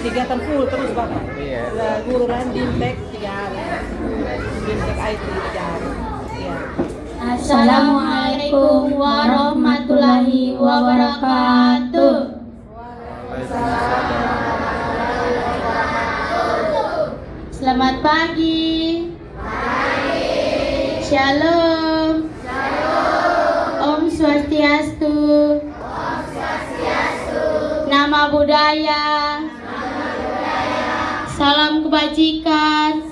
kegiatan full terus Bapak. Iya. Guru lain Bimtek 3 hari. Bimtek IT 3 hari. Iya. Assalamualaikum warahmatullahi wabarakatuh. Selamat pagi. Shalom. Om Swastiastu. Nama budaya. Salam kebajikan.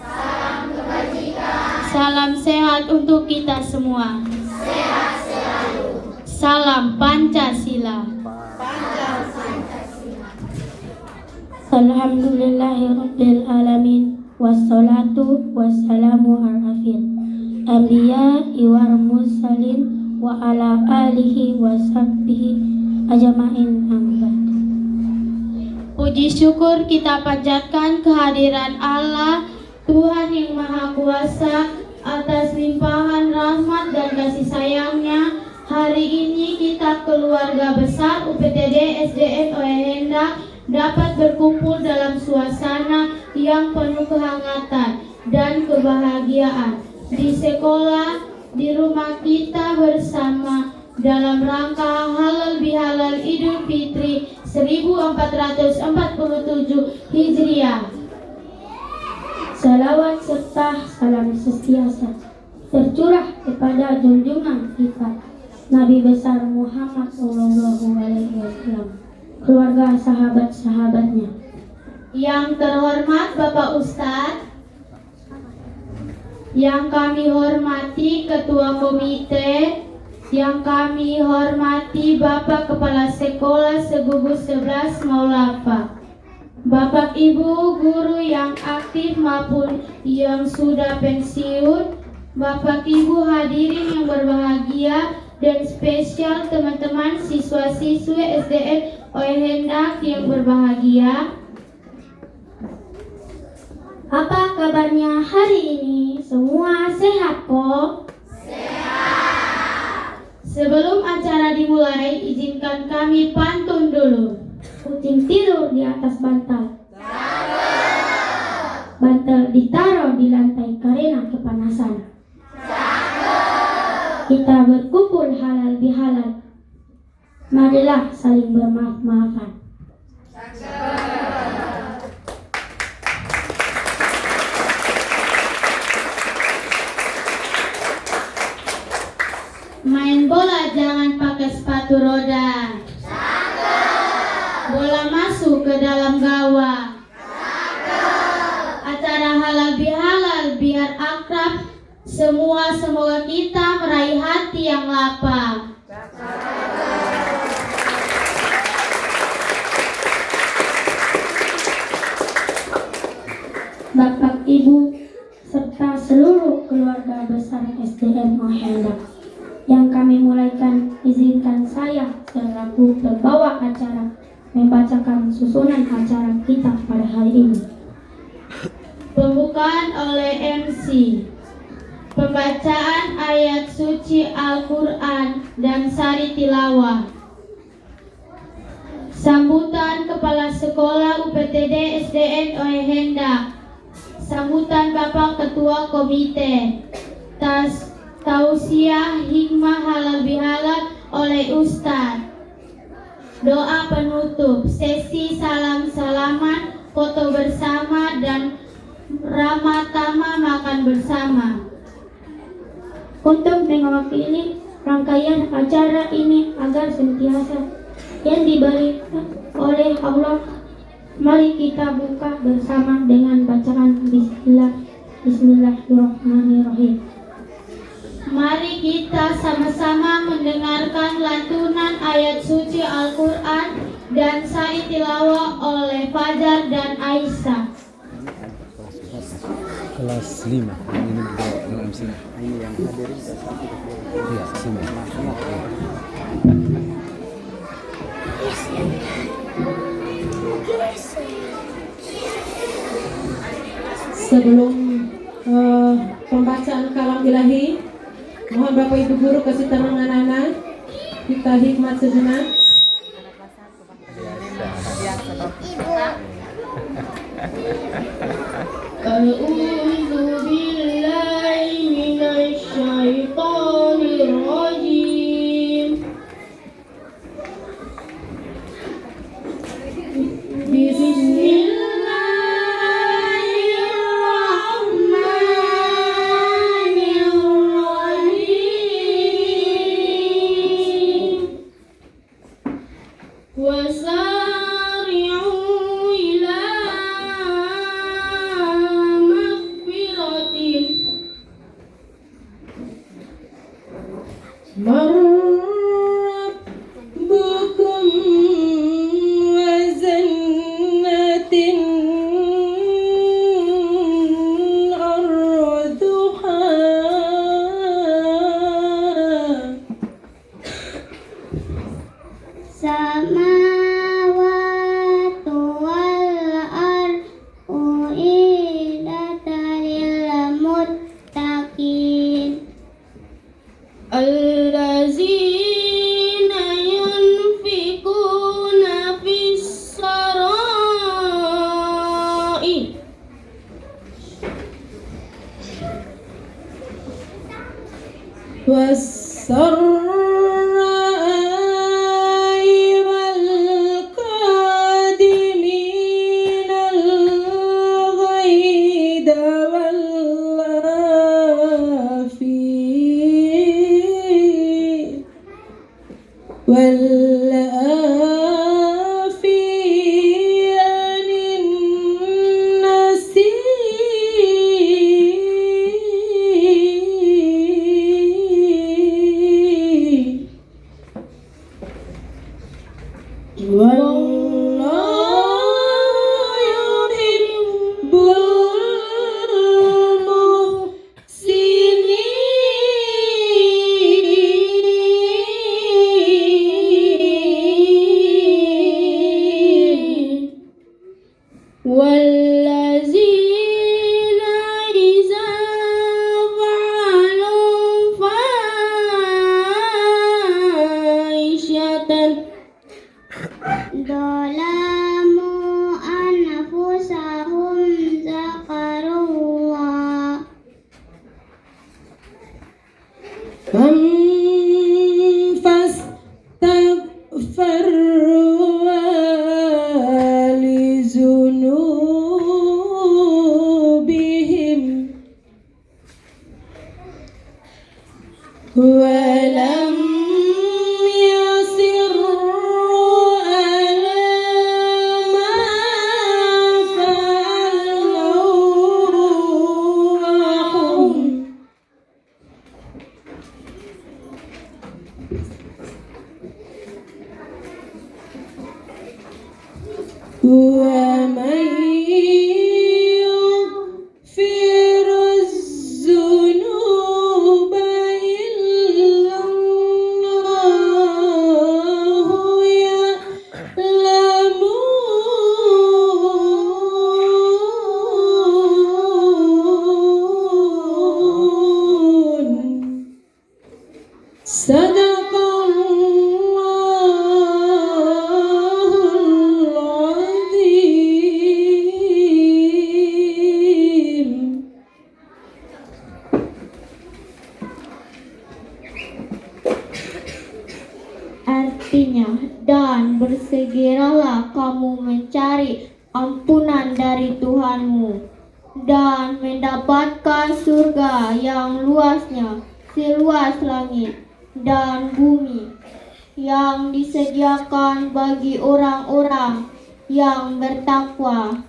Salam sehat untuk kita semua. Salam Pancasila. Alhamdulillahirabbil alamin wassalatu wassalamu ala afil anbiya wal mursalin wa ala alihi washabbihi ajmain ambat. Puji syukur kita panjatkan kehadiran Allah Tuhan yang Maha Kuasa atas limpahan rahmat dan kasih sayangnya. Hari ini kita keluarga besar UPTD SDN Oehenda dapat berkumpul dalam suasana yang penuh kehangatan dan kebahagiaan di sekolah, di rumah kita bersama dalam rangka halal bihalal Idul Fitri 1447 Hijriah. Salawat serta salam sestiasa tercurah kepada junjungan kita Nabi besar Muhammad SAW, keluarga sahabat-sahabatnya. Yang terhormat Bapak Ustadz, yang kami hormati Ketua Komite, yang kami hormati Bapak Kepala Sekolah Segugus 11 Maulafa, Bapak Ibu guru yang aktif maupun yang sudah pensiun, Bapak Ibu hadirin yang berbahagia, dan spesial teman-teman siswa-siswi SDN Oehenda yang berbahagia. Apa kabarnya hari ini? Semua sehat kok? Sehat. Sebelum acara dimulai, izinkan kami pantun dulu. Kucing tidur di atas bantal. Bantal ditaruh di lantai karena kepanasan. Kita berkumpul halal bihalal. Marilah saling bermaaf-maafan. Main bola jangan pakai sepatu roda. Bola masuk ke dalam gawang. Acara halal bihalal biar akrab semua, semoga kita meraih hati yang lapang. Bapak, Ibu, serta seluruh keluarga besar SDN Oehenda yang kami mulaikan, izinkan saya selaku pembawa acara membacakan susunan acara kita pada hari ini. Pembukaan oleh MC, pembacaan ayat suci Al-Quran dan sari tilawah. Sambutan Kepala Sekolah UPTD SDN Oehenda. Sambutan Bapak Ketua Komite. Tausiah hikmah halal bihalal oleh Ustadz. Doa penutup, sesi salam-salaman, foto bersama, dan ramah tamah makan bersama. Untuk mewakili rangkaian acara ini agar sentiasa yang diberikan oleh Allah, mari kita buka bersama dengan bacaan Bismillahirrahmanirrahim. Mari kita sama-sama mendengarkan lantunan ayat suci Al-Quran dan sari tilawah oleh Fajar dan Aisyah. Kelas 5. Ini juga yang MC. Ini yang hadirin iya, sini. Sebelum pembacaan kalam ilahi, mohon Bapak Ibu guru kasih tenang anak-anak. Kita hikmat sejenak. A'udzu billahi minasy syaithanir rajim. Bismillahirrahmanirrahim. Wasari'u ila magfiratin marabbukum wa jannatin arduha samawati wal ardu uiddat lil muttaqin allazina yunfikuna fis sarai was-sarai wal qadiminal ghaidha wal anin nasi wallahu yuhibbul muhsinin wallazina iza fa'alu fahishatan dolamu anfusahum zakarullah fastaghfiru lizunubihim walam yasirru ala ma fa'alu wahum wa man yaghfiru dzunuba illallahu ya'lamun Sadaqallahul azim. Artinya, dan bersegeralah kamu mencari ampunan dari Tuhanmu dan mendapatkan surga yang luasnya seluas langit dan bumi yang disediakan bagi orang-orang yang bertakwa,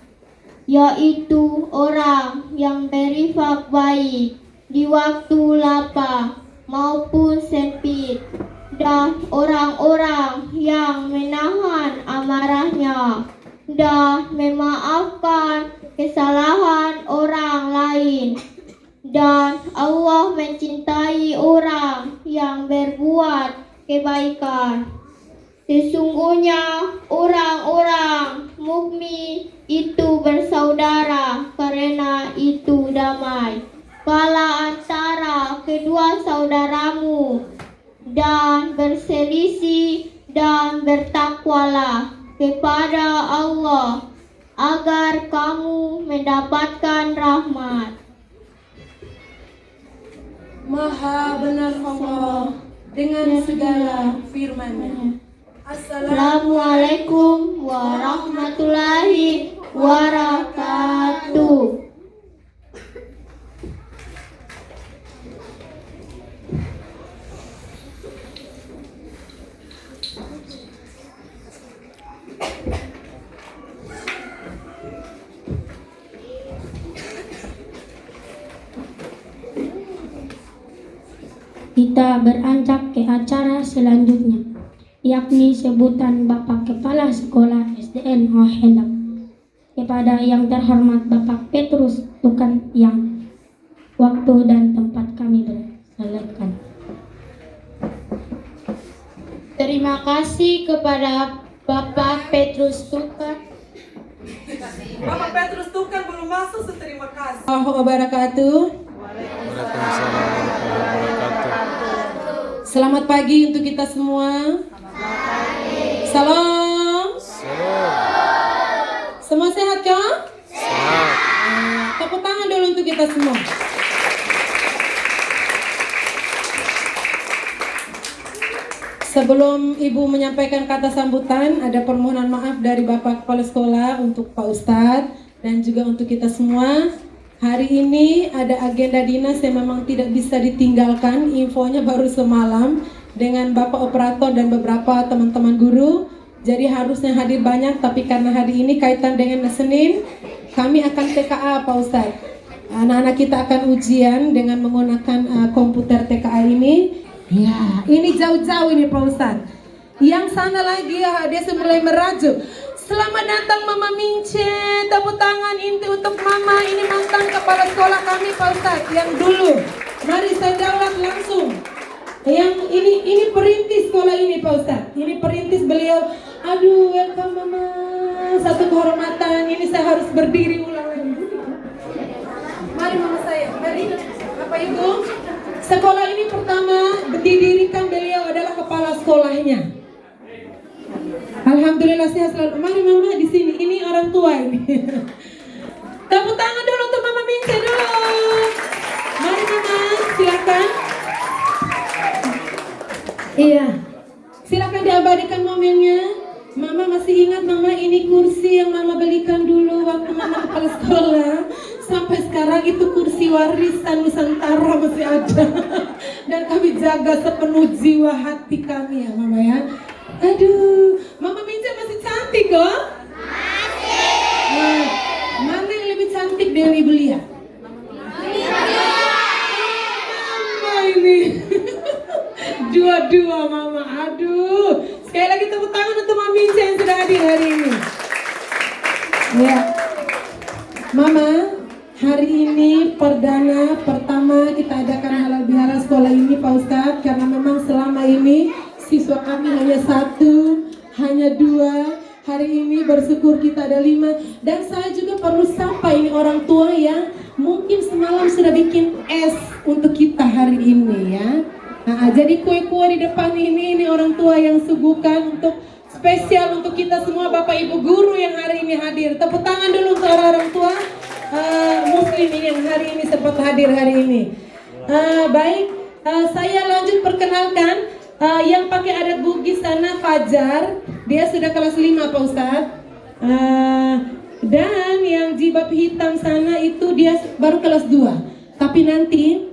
yaitu orang yang berifak baik di waktu lapar maupun sempit, dan orang-orang yang menahan amarahnya dan memaafkan kesalahan orang lain. Dan Allah mencintai orang yang berbuat kebaikan. Sesungguhnya orang-orang mukmin itu bersaudara karena itu damai kala antara kedua saudaramu, dan berselisih dan bertakwalah kepada Allah agar kamu mendapatkan rahmat. Maha benar Allah dengan segala firman-Nya. Assalamualaikum warahmatullahi wabarakatuh. Kita beranjak ke acara selanjutnya, yakni sebutan Bapak Kepala Sekolah SDN Hendak. Kepada yang terhormat Bapak Petrus Tukan yang waktu dan tempat kami bersilakan. Terima kasih kepada Bapak Petrus Tukan. Bapak Petrus Tukan belum masuk, terima kasih. Assalamualaikum wabarakatuh. Selamat pagi untuk kita semua. Salam. Semua sehat kan? Sehat. Tepuk tangan dulu untuk kita semua. Sebelum Ibu menyampaikan kata sambutan, ada permohonan maaf dari Bapak Kepala Sekolah untuk Pak Ustadz dan juga untuk kita semua. Hari ini ada agenda dinas yang memang tidak bisa ditinggalkan, infonya baru semalam dengan Bapak Operator dan beberapa teman-teman guru. Jadi harusnya hadir banyak, tapi karena hari ini kaitan dengan Senin, kami akan TKA Pak Ustadz. Anak-anak kita akan ujian dengan menggunakan komputer TKA ini. Ya, ini jauh-jauh ini Pak Ustadz. Yang sana lagi ya, dia mulai merajuk. Selamat datang Mama Mince, tepuk tangan inti untuk Mama. Ini mantan kepala sekolah kami Pak Ustadz yang dulu. Mari saya daulat langsung. Yang ini perintis sekolah ini Pak Ustadz. Ini perintis beliau. Aduh, welcome Mama. Satu kehormatan. Ini saya harus berdiri ulang lagi. Mari Mama saya. Mari Bapak Ibu. Sekolah ini pertama didirikan beliau adalah kepala sekolahnya. Alhamdulillah sehat selalu. Mari Mama di sini. Ini orang tua ini. Tepuk tangan dulu untuk Mama Mince dulu. Mari Mama, silakan. Iya. Silakan diabadikan momennya. Mama masih ingat Mama, ini kursi yang Mama belikan dulu waktu Mama kepala sekolah. Sampai sekarang itu kursi warisan Nusantara masih ada. Dan kami jaga sepenuh jiwa hati kami ya Mama ya. Aduh, Mama Mince masih cantik kok. Masih. Nah, mana yang lebih cantik dari Ibu Lia? Mama ini. Dua-dua Mama. Aduh. Sekali lagi tepuk tangan untuk Mama Mince yang sudah hadir hari ini. Ya. Mama, hari ini perdana pertama kita adakan halal bihalal sekolah ini Pak Ustadz, karena memang selama ini siswa kami hanya 1, hanya 2. Hari ini bersyukur kita ada 5. Dan saya juga perlu sapa ini orang tua yang mungkin semalam sudah bikin es untuk kita hari ini ya. Nah, jadi kue-kue di depan ini orang tua yang suguhkan untuk spesial untuk kita semua Bapak Ibu guru yang hari ini hadir. Tepuk tangan dulu untuk orang tua Muslim ini yang hari ini sempat hadir hari ini. Baik, saya lanjut perkenalkan. Yang pakai adat Bugis sana Fajar, dia sudah kelas 5 Pak Ustadz. Dan yang jilbab hitam sana itu dia baru kelas 2. Tapi nanti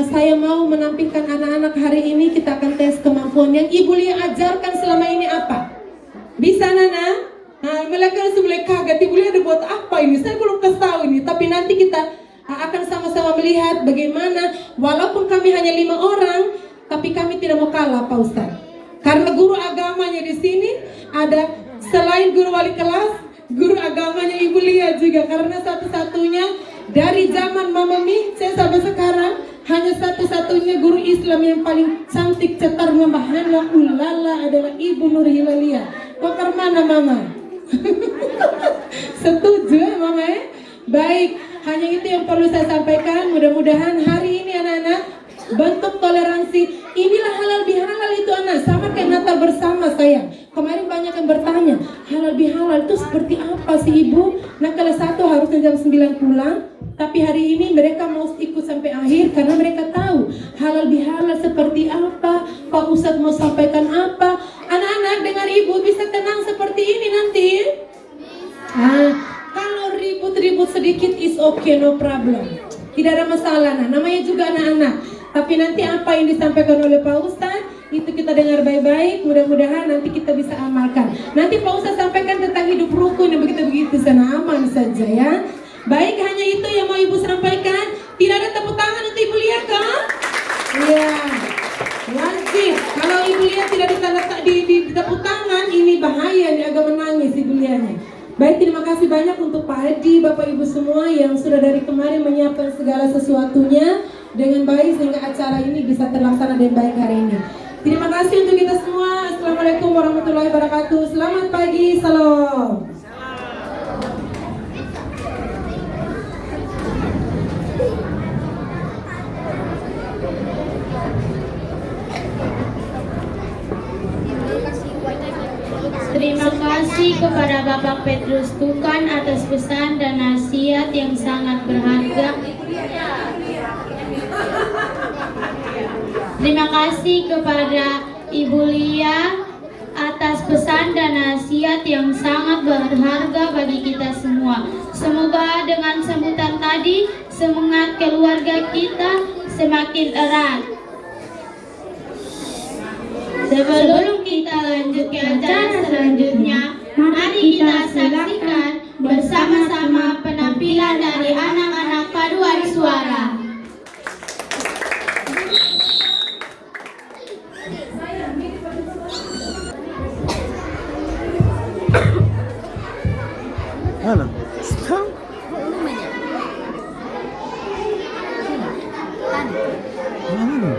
saya mau menampilkan anak-anak hari ini, kita akan tes kemampuan yang Ibu Lia ajarkan selama ini apa. Bisa Nana? Mereka mulai kaget, Ibu Lia ada buat apa ini? Saya belum kasih tahu ini, tapi nanti kita akan sama-sama melihat bagaimana walaupun kami hanya 5 orang, tapi kami tidak mau kalah Pak Ustadz. Karena guru agamanya di sini ada, selain guru wali kelas, guru agamanya Ibu Lia juga. Karena satu-satunya dari zaman Mama Mince sampai sekarang, hanya satu-satunya guru Islam yang paling cantik, cetar, memahana, ulala adalah Ibu Nur Hilalia. Kokar mana Mama? Setuju ya Mama ya? Baik, hanya itu yang perlu saya sampaikan. Mudah-mudahan hari ini anak-anak bentuk toleransi. Inilah halal bihalal itu anak, sama kayak Natal bersama sayang. Kemarin banyak yang bertanya, halal bihalal itu seperti apa sih Ibu? Nah kelas 1 harusnya jam 9 pulang, tapi hari ini mereka mau ikut sampai akhir karena mereka tahu halal bihalal seperti apa, Pak Ustadz mau sampaikan apa. Anak-anak dengar Ibu bisa tenang seperti ini nanti. Kalau ribut-ribut sedikit is okay, no problem. Tidak ada masalah, nah namanya juga anak-anak. Tapi nanti apa yang disampaikan oleh Pak Ustadz itu kita dengar baik-baik, mudah-mudahan nanti kita bisa amalkan. Nanti Pak Ustadz sampaikan tentang hidup rukun yang begitu-begitu, sana aman saja ya. Baik, hanya itu yang mau Ibu sampaikan. Tidak ada tepuk tangan untuk Ibu Lia kan? Iya, wajib. Kalau Ibu Lia tidak di tepuk tangan, ini bahaya, ini agak menangis Ibu Lianya. Baik, terima kasih banyak untuk Pak Haji, Bapak Ibu semua yang sudah dari kemarin menyiapkan segala sesuatunya dengan baik sehingga acara ini bisa terlaksana dengan baik hari ini. Terima kasih untuk kita semua. Assalamualaikum warahmatullahi wabarakatuh. Selamat pagi, salam. Terima kasih kepada Bapak Petrus Tukan atas pesan dan nasihat yang sangat berharga. Terima kasih kepada Ibu Lia atas pesan dan nasihat yang sangat berharga bagi kita semua. Semoga dengan sambutan tadi semangat keluarga kita semakin erat. Sebelum kita lanjut ke acara selanjutnya, mari kita saksikan bersama-sama penampilan dari anak-anak paduan suara. Halo. Stop. Mana?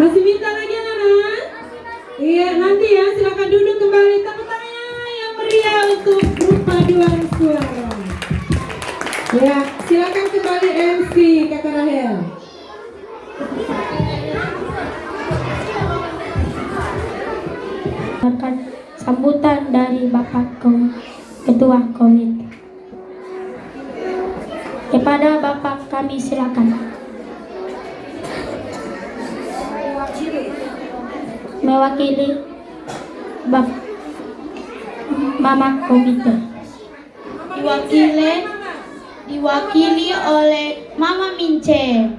Masih minta lagi anak-anak? Iya, nanti ya silakan duduk kembali. Tepuk tangannya yang meriah untuk grup paduan suara. Ya, silakan kembali MC Kakak Rahel. Akan sambutan dari Bapak Ketua Komite. Kepada Bapak kami silakan. Mewakili Mama Komite. Diwakili oleh Mama Mince.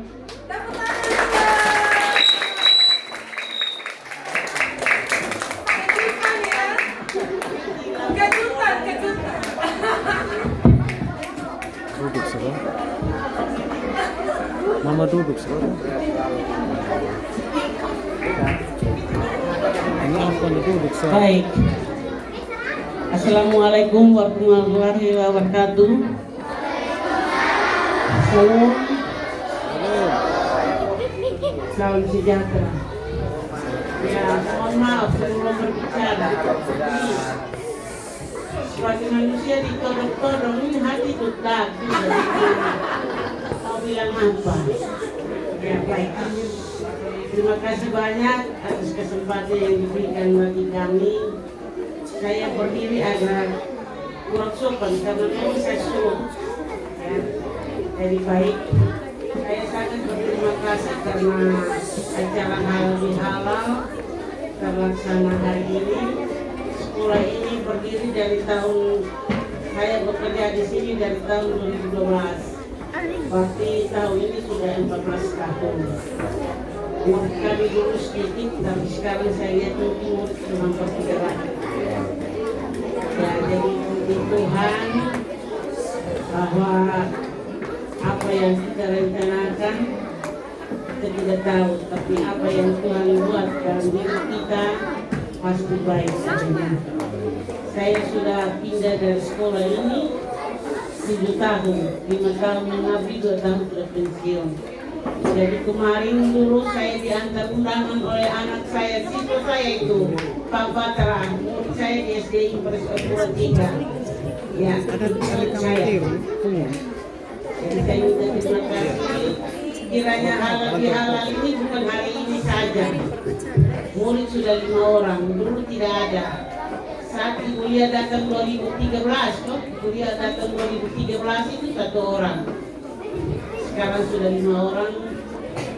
Duduk sekarang. Mama duduk sekarang. Ini apa nih duduk sekarang? Baik. Assalamualaikum warahmatullahi wabarakatuh. Salam. Salam sejahtera. Ya, mohon maaf sebelum berbicara. Sebagai manusia ditodong-todong ini hati tutak. Mau bilang apa? Ya, baik. Terima kasih banyak atas kesempatan yang diberikan bagi kami. Saya berdiri agak kurang sopan karena memang saya suruh. Ya, jadi baik. Saya sangat berterima kasih karena acara halal bihalal terlaksana hari ini. Sekolah ini berdiri dari tahun saya bekerja di sini dari tahun 2012. Berarti tahun ini sudah 14 tahun. Murid kami dulu sedikit, tapi sekarang saya lihat mungkin murid sudah bergerak. Ya, jadi puji Tuhan bahwa apa yang kita rencanakan kita tidak tahu, tapi apa yang Tuhan buat dalam diri kita pasti baik saja. Saya sudah pindah dari sekolah ini 7 tahun, 5 tahun mengabdi, 2 tahun sudah pensiun. Jadi kemarin dulu saya diantar undangan oleh anak saya, siswa saya itu Pak Batra, murid saya di SD Impres 3. Ya, anak saya. Jadi saya minta terima kasih. Kiranya halal bihalal ini bukan hari ini saja. Murid sudah 5 orang, dulu tidak ada. Saat kuliah datang 2013, kuliah datang 2013 itu 1 orang. Sekarang sudah 5 orang.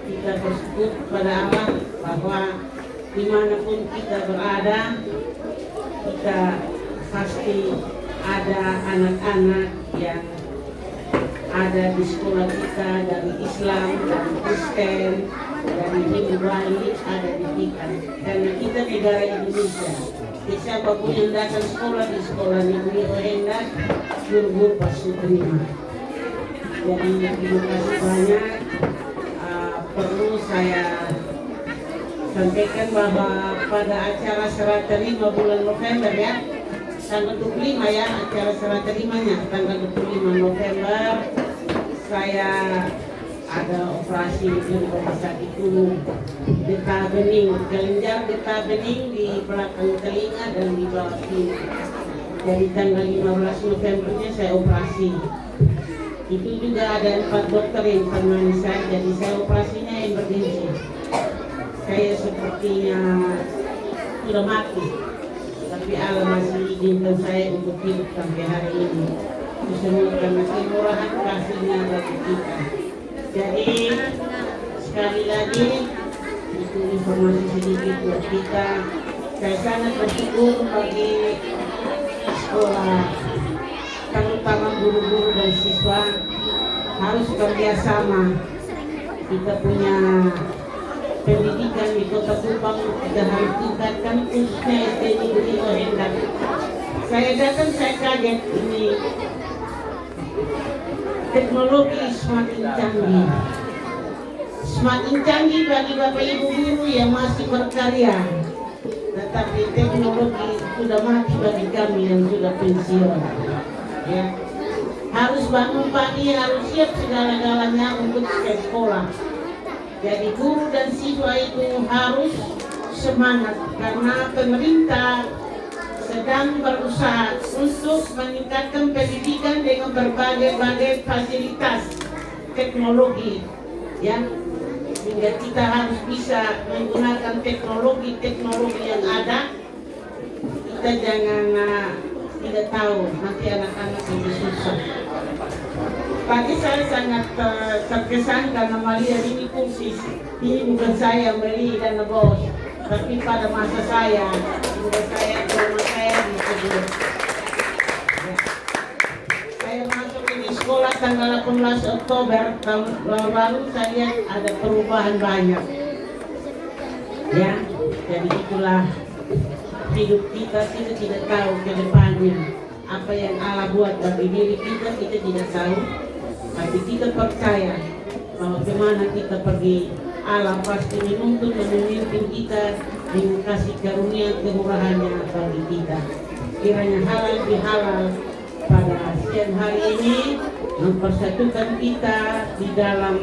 Kita bersyukur kepada Allah bahwa dimanapun kita berada, kita pasti ada anak-anak yang ada di sekolah kita dari Islam, dari Kristen, dari Hindu Bali ada di kita. Karena kita negara Indonesia. Siapapun yang datang sekolah di sekolah negeri Ohenda, guru-guru pasti terima. Jadi terima kasih banyak. Perlu saya sampaikan bahwa pada acara serah terima bulan November ya, tanggal 25 ya, acara serah terimanya tanggal 25 November saya ada operasi di rumah sakit umum getah bening, kelenjar getah bening di belakang telinga dan di bawah sini. Jadi tanggal 15 Novembernya saya operasi. Itu juga ada 4 dokter yang menemani saya, jadi saya operasinya emergensi. Saya sepertinya sudah mati, tapi Allah masih izinkan saya untuk hidup sampai hari ini. Itu semua karena kemurahan kasihnya bagi kita. Jadi sekali lagi itu informasi sedikit buat kita. Saya sangat bersyukur bagi sekolah, terutama guru-guru dan siswa harus kerjasama. Kita punya pendidikan di Kota Kupang, kita harus tingkatkan khususnya SD Negeri Ohenda. Saya datang, saya kaget ini teknologi semakin canggih. Semakin canggih bagi Bapak Ibu guru yang masih berkarya. Tetapi teknologi sudah mati bagi kami yang sudah pensiun. Ya, harus bangun pagi, harus siap segala-galanya untuk sekolah. Jadi guru dan siswa itu harus semangat karena pemerintah sedang berusaha untuk meningkatkan pendidikan dengan berbagai fasilitas teknologi, ya, sehingga kita harus bisa menggunakan teknologi yang ada. Kita jangan tidak tahu nanti anak-anak lebih susah. Pagi saya sangat terkesan karena melihat ini kursi. Ini bukan saya beli dana bos, tapi pada masa saya, bukan saya di sebelum. Saya masuk ini sekolah tanggal 18 Oktober tahun lalu, saya lihat ada perubahan banyak. Ya, jadi itulah hidup kita tidak tahu ke depannya apa yang Allah buat bagi diri kita tidak tahu, tapi kita percaya bahwa kemana kita pergi Allah pasti menuntun dan memimpin kita dengan kasih karunia kemurahannya bagi kita. Kiranya halal bihalal pada siang hari ini mempersatukan kita di dalam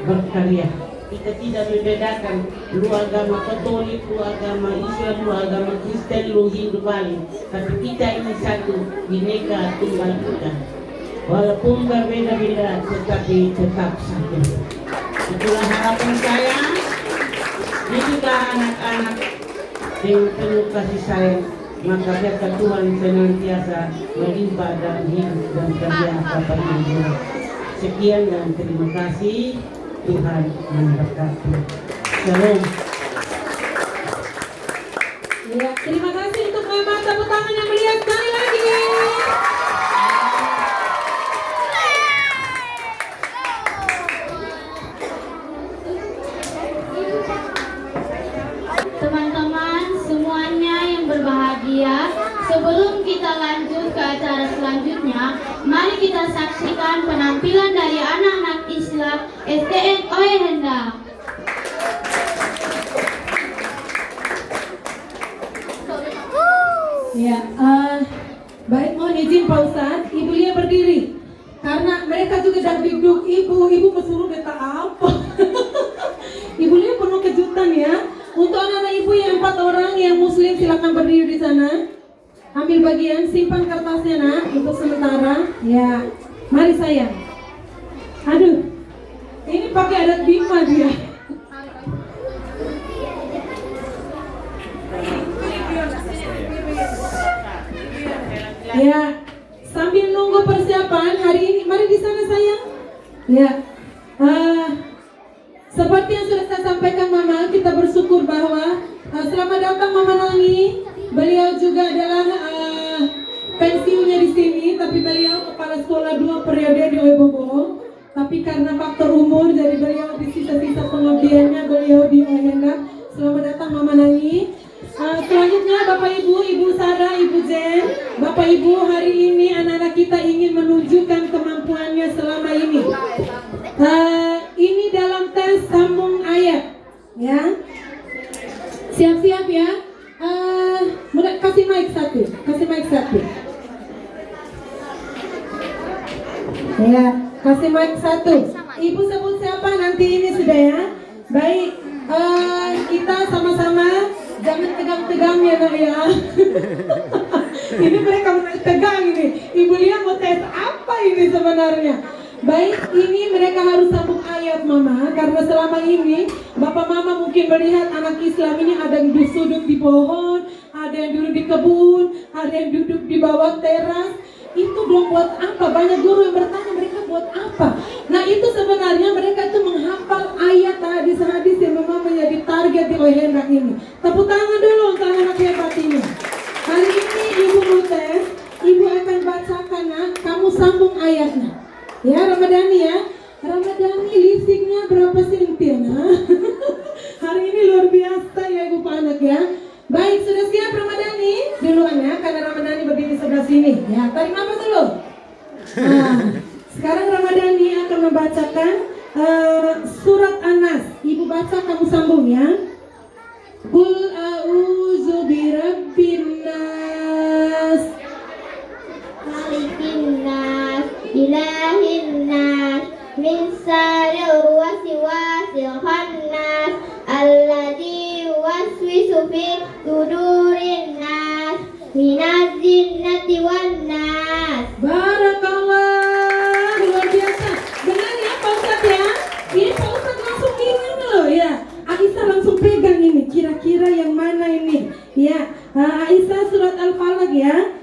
berkarya. Kita tidak membedakan lu agama Katolik, lu agama Islam, lu agama Kristen, lu Hindu Bali, tapi kita ini satu, Bhinneka Tunggal Ika. Walaupun berbeda-beda, tetapi tetap satu. Itulah harapan saya. Didiklah anak-anak dengan penuh kasih sayang, maka berkat Tuhan senantiasa melimpah dalam hidup dan kerja Bapak Ibu. Sekian dan terima kasih. Tuhan memberkati. Shalom. Ya, terima kasih untuk Mama, tepuk tangan yang meriah sekali lagi. Teman-teman semuanya yang berbahagia, sebelum kita lanjut ke acara selanjutnya, mari kita saksikan penampilan dari anak-anak Islam SDN Oyhenda. Ya, baik, mohon izin Pak Ustadz, Ibu Lia berdiri karena mereka juga dah duduk. Ibu pesuruh beta apa? Ibu Lia penuh kejutan ya. Untuk anak-anak ibu yang 4 orang yang muslim silakan berdiri di sana. Ambil bagian, simpan kertasnya nak untuk sementara. Ya, mari sayang. Aduh, ini pakai adat Bima dia. Ya, sambil nunggu persiapan hari ini, mari di sana sayang. Ya, seperti yang sudah saya sampaikan Mama, kita bersyukur bahwa selamat datang Mama Nangi. Beliau juga adalah pensiunnya di sini, tapi beliau kepala sekolah 2 periode di Oybobo. Tapi karena faktor umur, jadi beliau di sisa-sisa pengabdiannya beliau di Oyhenda. Selamat datang Mama Nangi. Selanjutnya Bapak Ibu, Ibu Sarah, Ibu Jen. Bapak Ibu, hari ini anak-anak kita ingin menunjukkan kemampuannya selama ini. Ini dalam tes sambung ayat, ya. Siap-siap ya. Kasih mic satu. Ya, kasih mic satu. Ibu sebut siapa nanti ini sudah ya. Baik, kita sama-sama jangan tegang-tegang ya nak ya. Ini mereka tegang ini. Ibu Lia mau tes apa ini sebenarnya? Baik, ini mereka harus sambung ayat Mama, karena selama ini Bapak Mama mungkin melihat anak Islam ini ada yang duduk di pohon, ada yang duduk di kebun, ada yang duduk di bawah teras. Itu dong buat apa? Banyak guru yang bertanya mereka buat apa? Nah itu sebenarnya mereka itu menghafal ayat hadis-hadis yang memang menjadi target di Oyhenda ini. Tepuk tangan dulu untuk anak hebat ini. Hari ini Ibu mau tes, Ibu akan bacakan nak, kamu sambung ayatnya. Ya, Ramadhani ya. Ramadhani listriknya berapa senti nah? Hari ini luar biasa ya Ibu anak ya. Baik, sudah siap Ramadhani? Duluan ya, karena Ramadhani berdiri sebelah sini. Ya, tarik nafas dulu. Nah, sekarang Ramadhani akan membacakan surat An-Nas. Ibu baca, kamu sambung ya. Qul a'udzu birabbin nas, malikin nas, ilahin nas, min syarril waswasil fi sudurin nas minaz jinnati wan nas. Barakallah, luar biasa. Benar ya Pak Ustadz ya? Ini Pak Ustadz langsung ini loh ya. Aisyah langsung pegang ini. Kira-kira yang mana ini? Ya, Aisyah surat Al-Falaq ya.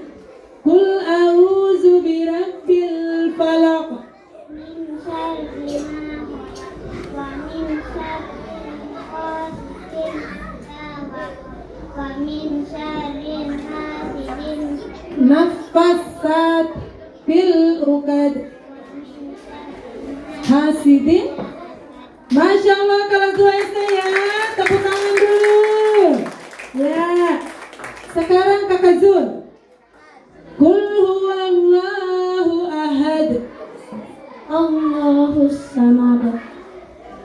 Qul a'udzu birabbil falaq. Min syarri ma khalaq wa min syarri ghasiqin idza waqab wa min syarri hasidin Nafasat fil uqad. Hasidin. Masya Allah kalau Zuhaisa ya. Tepuk tangan dulu. Ya. Sekarang Kakak Zul. Qul huwallahu ahad. Allahus samad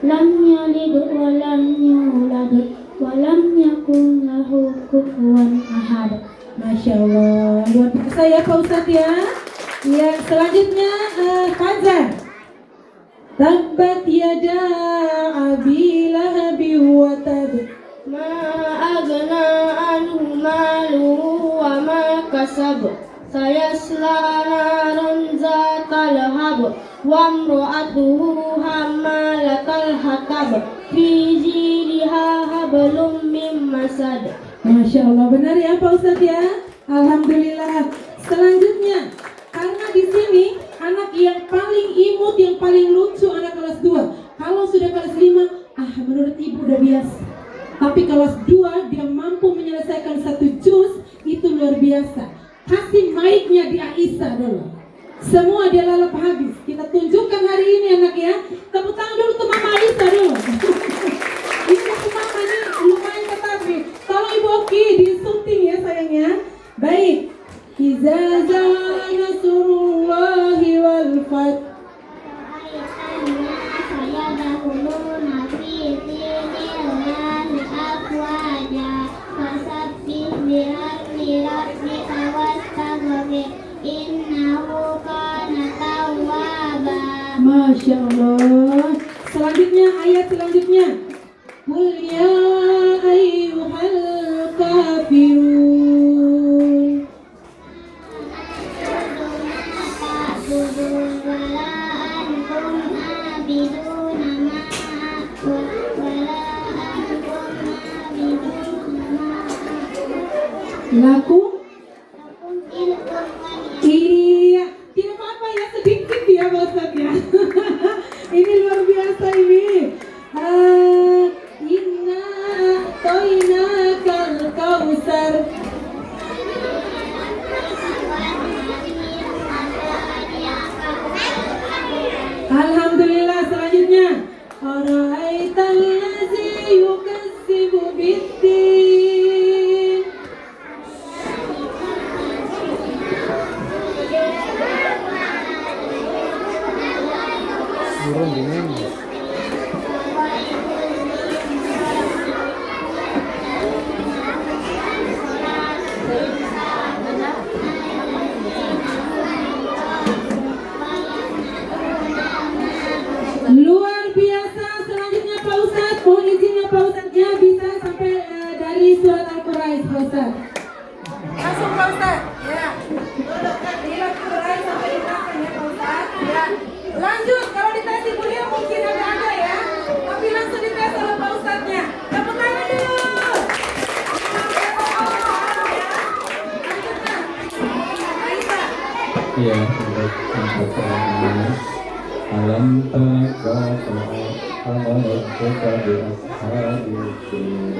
lam yalid wa lam yulad wa lam yakul lahu kufuwan ahad. Masya Allah, luar biasa ya Pak Ustadz ya. Ya, selanjutnya Fajar. Tabbat yada abi lahabi wa tab. Ma agna anhu maluhu wa ma kasab sayasla naran zatal hab wa imra'atuhu hammalatal hatab fi jidha hablum mim masad. Masya Allah, benar ya Pak Ustadz ya. Alhamdulillah. Selanjutnya, karena di sini anak yang paling imut, yang paling lucu anak kelas 2. Kalau sudah kelas 5, menurut ibu udah biasa. Tapi kelas 2 dia mampu menyelesaikan 1 juz, itu luar biasa. Kasih mic-nya di Aisyah dulu. Semua dia lalap habis. Kita tunjukkan hari ini anak ya. Tepuk tangan dulu untuk Mama Aisyah dulu. Ini untuk Mama ini lumayan ketat nih. Kalau Ibu Oki disunting ya sayangnya. Baik. Iza jaa nasrullahi wal fath. Masya Allah. Selanjutnya ayat selanjutnya. Qul ya ayyuhal kafirun. Laku. Iya, tidak apa-apa ya, sedikit ya Pak Ustadz ya. Ini luar biasa ini. Inna toina kal kausar. Alhamdulillah. Selanjutnya, ara'aital ladzi yukadzibu biddin. Turun gimana? Luar biasa. Selanjutnya Pak Ustadz, mohon izinnya Pak Ustadznya bisa sampai dari surat Al-Qur'an Pak Ustadz. Langsung Pak Ustadz. Ya. Dari Al-Qur'an sampai di belakang ya Pak Ustadz. Ya. Lanjut, kalau dites Ibu Lia mungkin ada ya. Tapi langsung dites oleh Pak Ustadznya. Tepuk tangan dulu. Iya, baik. Alam tara alam rabbuka bi ashabil fil.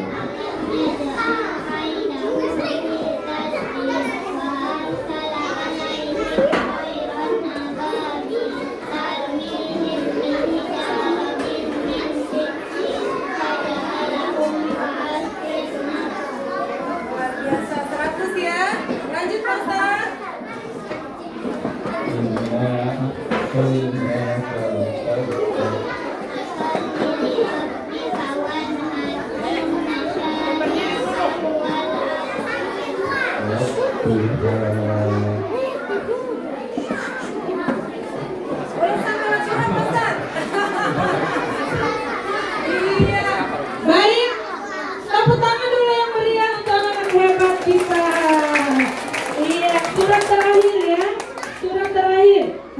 Biasa 100 ya. Lanjut Pak Ustadz.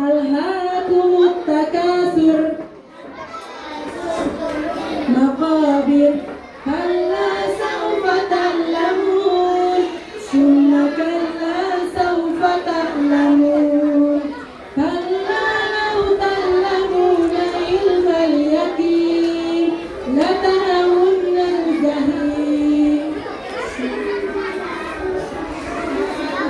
alhaakumut takasur maqabir kalla sawfa ta'lamun summa kalla sawfa ta'lamun kalla law ta'lamuna ilmal yaqin la tarawunna al-jahim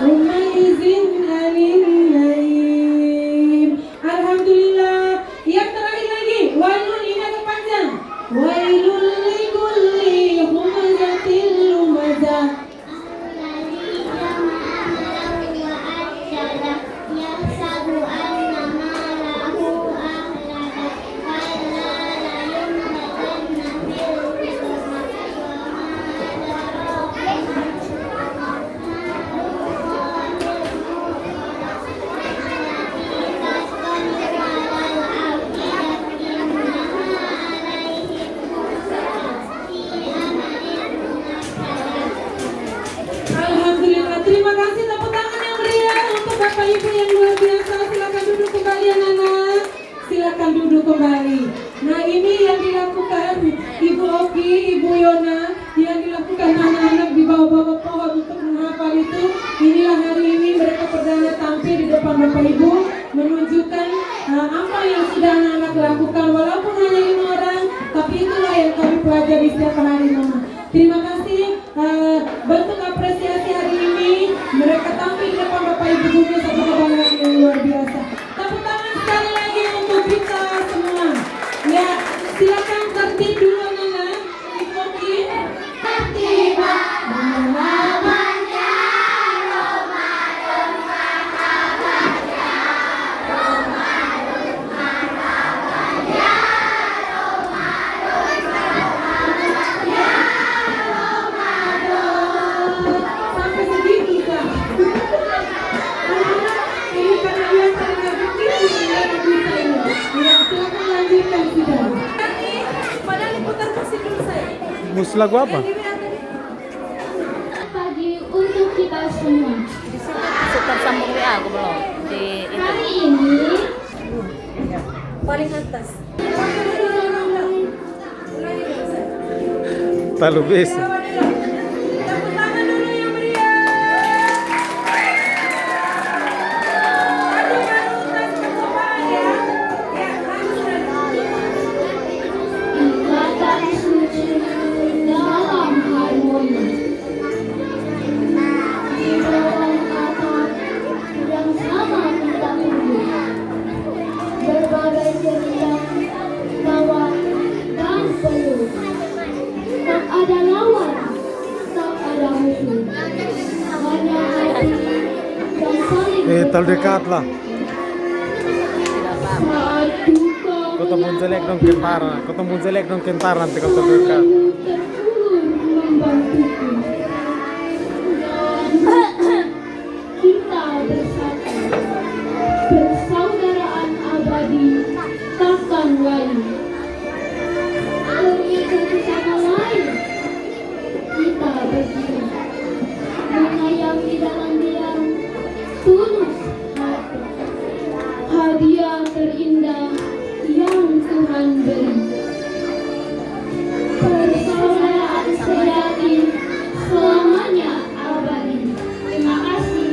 Umaizin anin naim. Alhamdulillah. Yang terakhir lagi, wailun ini agak panjang. Wailul likulli humazatil lumazah. Alhamdulillah, terima kasih tepuk tangan yang meriah untuk Bapak Ibu yang luar biasa. Silakan duduk kembali anak-anak. Silakan duduk kembali. Nah, ini yang dilakukan Ibu Oki, Ibu Yona, yang dilakukan anak-anak di bawah-bawah pohon untuk menghafal itu. Inilah hari ini mereka perdana tampil di depan Bapak Ibu menunjukkan apa yang sudah anak-anak lakukan. Walaupun hanya 5 orang, tapi itulah yang kami pelajari setiap hari, Mama. Terima kasih bentuk apresiasi hari ini mereka tampil di depan Bapak Ibu guru, satu kebanggaan yang luar biasa. Tepuk tangan sekali lagi untuk kita semua. Ya, silakan tertib dulu anak-anak. Ibu Oki. Tertib. Sampai segitu kan? Ini karena dia sangat begitu ya bisa ini. Ya, silakan lanjutkan sudah. Padahal putar musik dulu saya. Musik lagu apa? Pagi untuk kita semua. Suka sambung WA aku belum di itu. Hari ini Paling atas. Terlalu bisa. Tepuk tangan dulu yang meriah. Ajukan utas ke depan ya. Ya, ikatan suci dalam harmoni. Di bawah atap yang sama kita tunggu. Berbagai cerita, tawa, dan peluh. Tak ada lawan, tak ada musuh. Hanya hati yang saling Terlalu dekat lah. saat duka Ketemu jelek dong kentara. Ketemu jelek dong kentara nanti kalau terdekat. terulur membantuku. Dan kita bersatu, persaudaraan abadi takkan lain. Terikat sama lain, kita berdiri, mengayomi dalam diam, tulus hati. Hadiah terindah yang Tuhan beri. Persaudaraan sejati selamanya abadi. Terima kasih.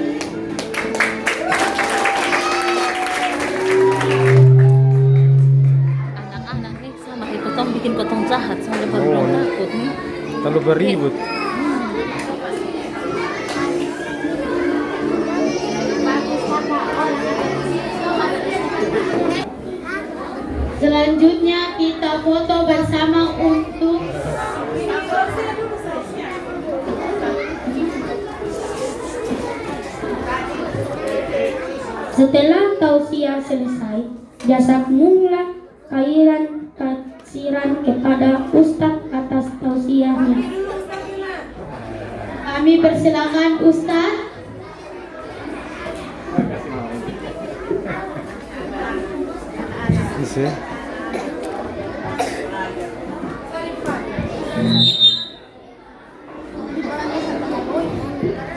Anak-anak nih sama ikut tong bikin kotong jahat sampai baru Oh, iya. takut nih. Terlalu beribut. Selanjutnya kita foto bersama untuk setelah tausiah selesai, jazakumullah khairan kasiran kepada Ustadz atas tausiahnya. Kami persilakan Ustadz. Bisa.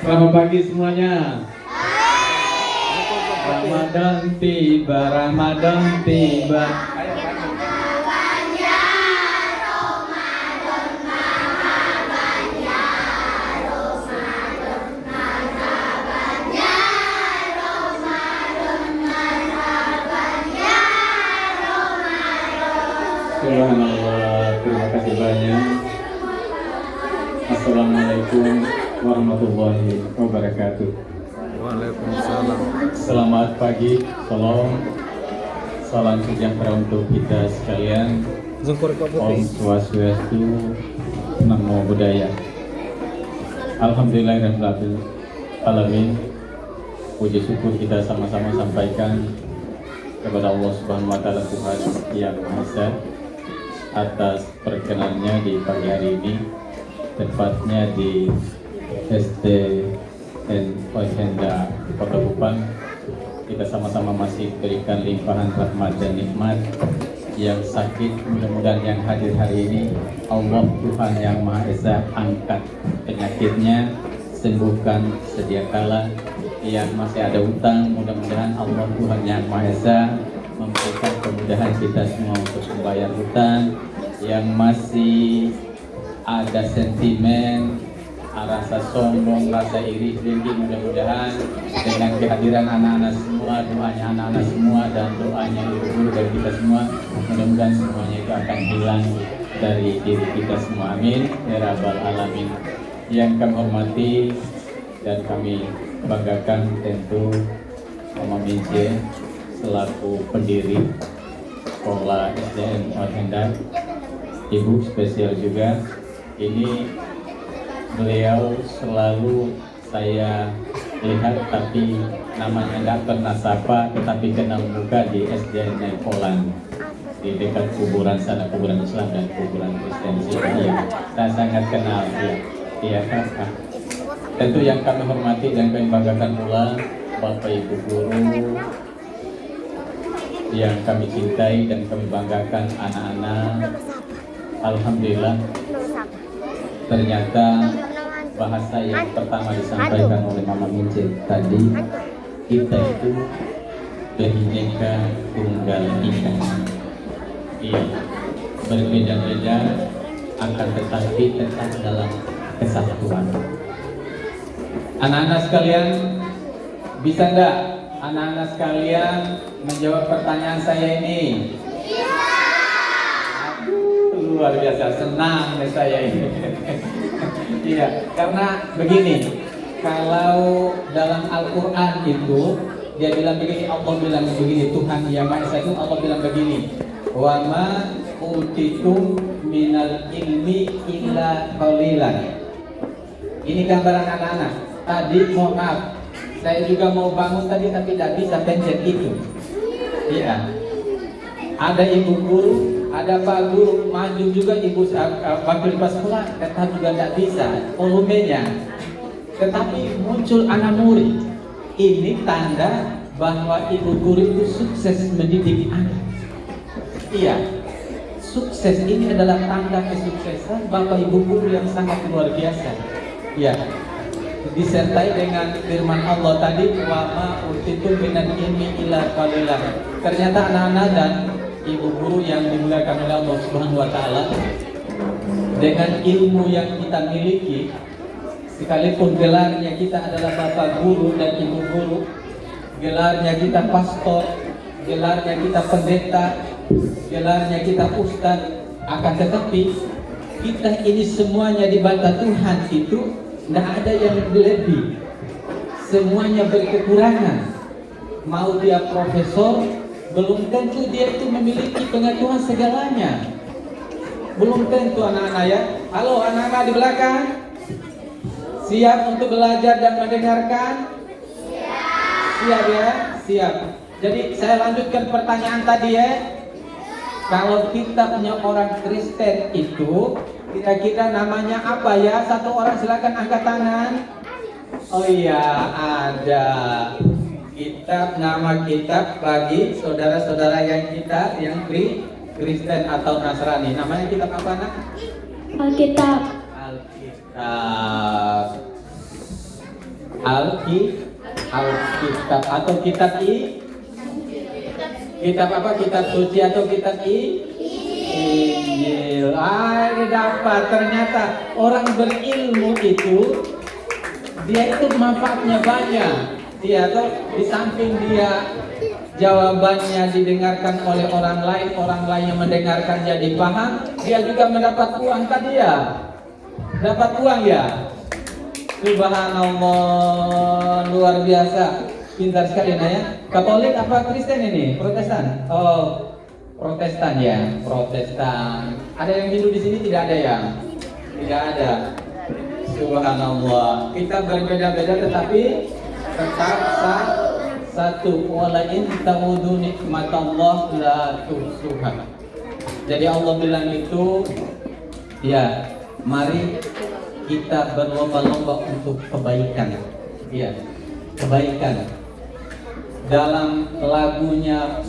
Selamat pagi semuanya. Ramadan tiba, Ramadan tiba. Subhanallah, terima kasih banyak. Assalamualaikum warahmatullahi wabarakatuh. Waalaikumsalam. Selamat pagi, salam sejahtera untuk kita sekalian. Om Swastiastu, Namo Buddhaya. Alhamdulillahirabbil alamin. Puji syukur kita sama-sama sampaikan kepada Allah Subhanahu wa taala, Tuhan yang Maha Esa, atas perkenannya di pagi hari ini, tepatnya di SDN Oihenda Kota Kupang. Kita sama-sama masih berikan limpahan rahmat dan nikmat. Yang sakit, mudah-mudahan yang hadir hari ini Allah Tuhan yang Maha Esa angkat penyakitnya, sembuhkan sedia kala. Yang masih ada utang, mudah-mudahan Allah Tuhan yang Maha Esa memberikan kemudahan kita semua untuk membayar hutang. Yang masih ada sentimen, rasa sombong, rasa iri, dengki, mudah-mudahan dengan kehadiran anak-anak semua, doanya anak-anak semua dan doanya ibu guru dari kita semua, mudah-mudahan semuanya itu akan hilang dari diri kita semua. Amin ya rabbal alamin. Yang kami hormati dan kami banggakan tentu Mama Mince selaku pendiri sekolah SDN Oihenda. Ibu spesial juga, ini beliau selalu saya lihat tapi namanya tidak pernah sapa, tetapi kenal muka di SDN Polan di dekat kuburan sana, kuburan Islam dan kuburan Kristen sini. Saya sangat kenal dia kakak. Tentu yang kami hormati dan kami banggakan pula Bapak Ibu guru yang kami cintai dan kami banggakan anak-anak. Alhamdulillah, ternyata bahasa yang pertama disampaikan oleh Mama Mince tadi, kita itu Bhinneka Tunggal Ika. Iya, berbeda-beda akan tetapi tetap dalam kesatuan. Anak-anak sekalian, bisa enggak anak-anak sekalian menjawab pertanyaan saya ini? Luar biasa, senang nih saya ini. Iya, karena begini, kalau dalam Al-Quran itu dia bilang begini, Allah bilang begini, Tuhan yang Maha Esa itu Allah bilang begini, wa ma utitum minal ilmi illa qalilan. Ini gambaran anak-anak. Tadi mohon maaf, saya juga mau bangun tadi tapi tidak bisa pencet itu. Iya, ada ibu guru, ada Pak Guru, maju juga Ibu wakil pas sekolah, tetap juga tidak bisa volumenya. Tetapi muncul anak murid. Ini tanda bahwa Ibu Guru itu sukses mendidik anak. Iya, sukses ini adalah tanda kesuksesan Bapak Ibu Guru yang sangat luar biasa. Iya, disertai dengan firman Allah tadi, wa ma utitum minal ilmi illa qalilan. Ternyata anak-anak dan ibu guru yang dimuliakan oleh Allah Subhanahu wa taala, dengan ilmu yang kita miliki, sekalipun gelarnya kita adalah bapak guru dan ibu guru, gelarnya kita pastor, gelarnya kita pendeta, gelarnya kita ustadz, akan tetapi kita ini semuanya di mata Tuhan itu tidak ada yang lebih, semuanya berkekurangan. Mau dia profesor, belum tentu dia itu memiliki pengetahuan segalanya. Belum tentu anak-anak ya. Halo anak-anak di belakang, siap untuk belajar dan mendengarkan? Siap ya? Siap. Jadi saya lanjutkan pertanyaan tadi ya. Kalau kita punya orang Kristen itu, kira-kira namanya apa ya? Satu orang silakan angkat tangan. Oh iya, ada kitab, nama kitab bagi saudara-saudara yang kita yang Kristen atau Nasrani. Namanya kitab apa nak? Alkitab. Alkitab atau kitab Kitab apa? Kitab suci atau kitab Injil. Dapat. Ternyata orang berilmu itu dia itu manfaatnya banyak. Dia tuh di samping dia jawabannya didengarkan oleh orang lain yang mendengarkan jadi paham, dia juga mendapat uang tadi ya. Dapat uang ya. Subhanallah, luar biasa. Pintar sekali ya. Katolik apa Kristen ini? Protestan? Oh, Protestan ya, Protestan. Ada yang Hindu di sini? Tidak ada ya? Tidak ada. Subhanallah. Kita berbeda-beda tetapi tetap satu. Wala in ta'udu nikmatallah la tuhsuha. Jadi Allah bilang itu ya, mari kita berlomba-lomba untuk kebaikan. Ya, kebaikan. Dalam lagunya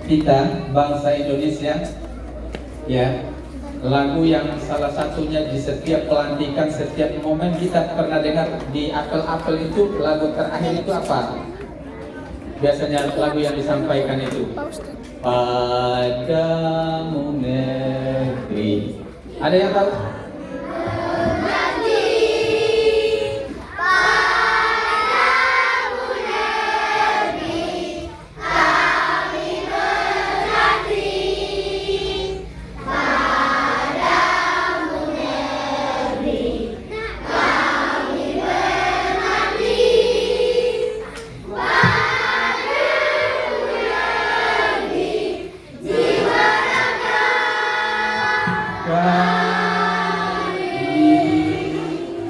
kita bangsa Indonesia ya, lagu yang salah satunya di setiap pelantikan, setiap momen kita pernah dengar di apel-apel itu, lagu terakhir itu apa? Biasanya lagu yang disampaikan itu Padamu negeri. Ada yang tahu?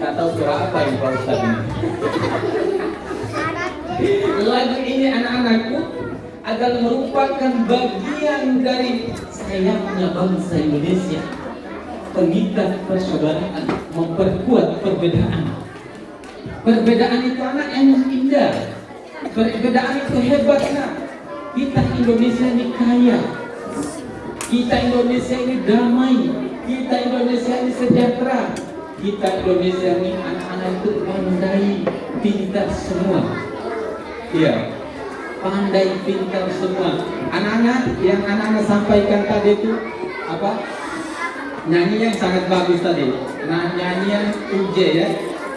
Gak tahu berapa yang Pak Ustaz ini. Lagu ini anak-anakku akan merupakan bagian dari sayangnya bangsa Indonesia. Pengikat persaudaraan, memperkuat perbedaan. Perbedaan itu anak yang indah. Perbedaan itu hebatnya. Kita Indonesia ini kaya. Kita Indonesia ini damai. Kita Indonesia ini sejahtera. Kita Indonesia ini anak-anak itu pandai, pintar semua. Iya, pandai, pintar semua. Anak-anak yang anak-anak sampaikan tadi itu apa? Nyanyian yang sangat bagus tadi. Nah, nyanyian UJ ya.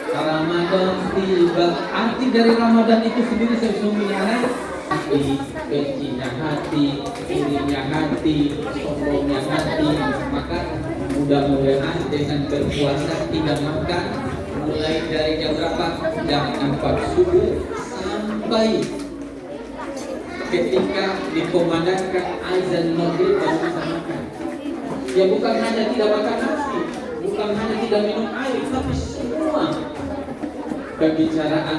Ramadan tiba. Arti dari Ramadan itu sendiri sesungguhnya hati, kecinya hati, irinya hati, sombongnya hati. Maka mudah-mudahan dengan berpuasa tidak makan mulai dari jam berapa? Jam 4 subuh sampai ketika dikumandangkan azan maghrib baru bisa makan. Ya bukan hanya tidak makan nasi, bukan hanya tidak minum air, tapi semua bicara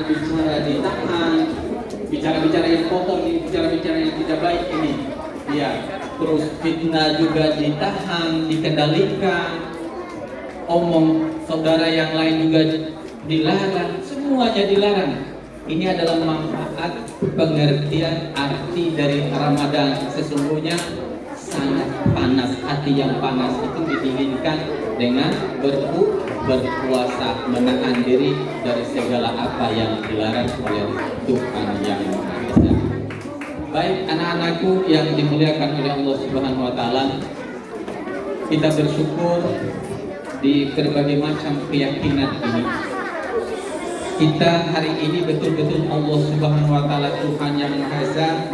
ditahan, bicara-bicara yang kotor, bicara-bicara yang tidak baik ini. Ya, terus fitnah juga ditahan, dikendalikan. Omong saudara yang lain juga dilarang, semuanya dilarang. Ini adalah manfaat pengertian arti dari Ramadan. Sesungguhnya sangat panas, hati yang panas itu didinginkan dengan berpuasa, menahan diri dari segala apa yang dilarang oleh Tuhan Yang Maha Esa. Baik anak-anakku yang dimuliakan oleh Allah Subhanahu wa taala, kita bersyukur di berbagai macam keyakinan ini. Kita hari ini betul-betul Allah Subhanahu wa taala Tuhan Yang Maha Esa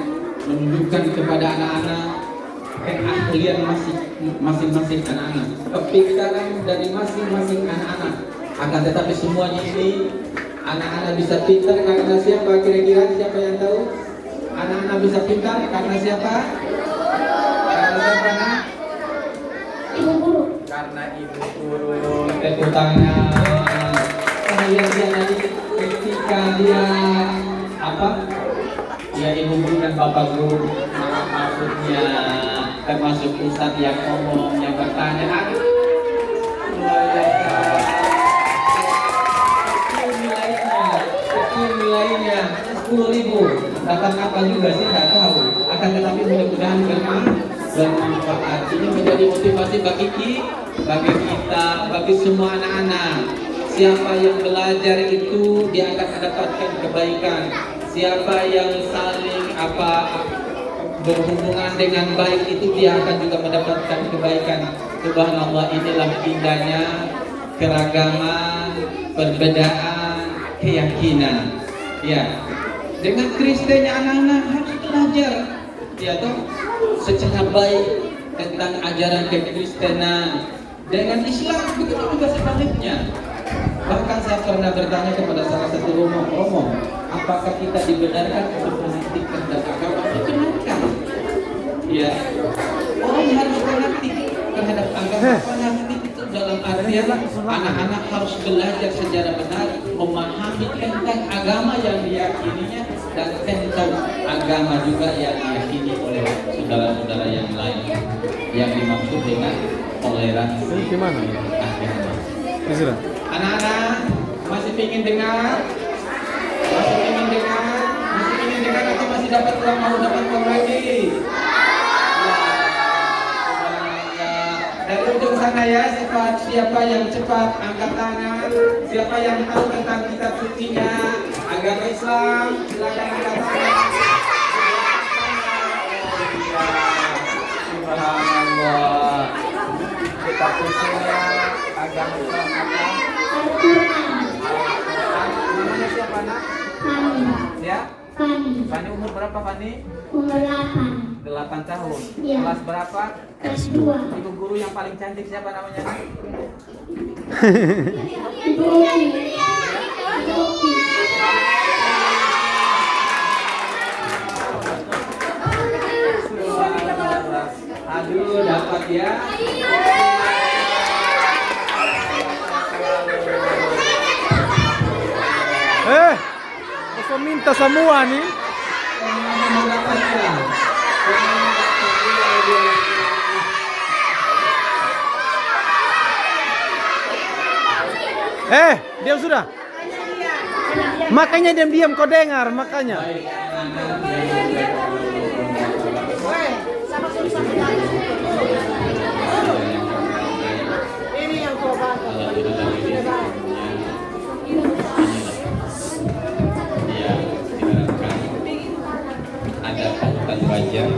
menunjukkan kepada anak-anak keahlian masing-masing anak-anak, kepintaran dari masing-masing anak-anak. Akan tetapi semuanya ini anak-anak bisa pintar karena siapa? Kira-kira siapa yang tahu? Anak-anak bisa pintar karena siapa? Karena siapa nak? Ibu guru. Karena ibu guru. Tepuk tangan. Kemudian dia nanti ketika dia apa? Ya ibu guru dan bapak guru, maksudnya termasuk ustadz yang ngomong, yang bertanya, nilainya 10.000, dapat apa juga sih nggak tahu. Akan tetapi mudah-mudahan bermanfaat. Ini menjadi motivasi bagi kita, bagi semua anak-anak. Siapa yang belajar itu dia akan mendapatkan kebaikan. Siapa yang saling berhubungan dengan baik itu dia akan juga mendapatkan kebaikan. Subhanallah, inilah indahnya keragaman, perbedaan, keyakinan. Ya, dengan Kristennya anak-anak harus belajar, ya toh, secara baik tentang ajaran kekristenan. Dengan Islam begitu juga sebaliknya. Bahkan saya pernah bertanya kepada salah satu romo, apakah kita dibenarkan untuk fanatik terhadap agama? Dibenarkan. Ya, orang harus fanatik terhadap agama. Fanatik itu dalam artian anak-anak harus belajar secara benar, memahami tentang agama yang diyakininya dan tentang agama juga yang diyakini oleh saudara-saudara yang lain. Yang dimaksud dengan toleransi. Ini gimana? Agama. Sudah. Anak-anak masih ingin dengar? Masih ingin dengar? Masih ingin dengar atau masih dapat uang, mau dapat uang lagi? Dari ujung sana ya, siapa yang cepat angkat tangan. Siapa yang tahu tentang kitab sucinya agama Islam, silakan angkat tangan. Subhanallah. Kitab sucinya agama Islam apa? Namanya siapa, nak? Fani. Ya? Fani. Fani umur berapa, Fani? Umur 8. 8 tahun. Iya. Kelas berapa? Kelas 2. Ibu guru yang paling cantik siapa namanya? Ibu Oki. Ibu Oki. Aduh, dapat ya. Kau minta semua nih. Diam sudah. Makanya diam-diam kau dengar, makanya. Ini yang coba. Ya, diharapkan ada tautan wajah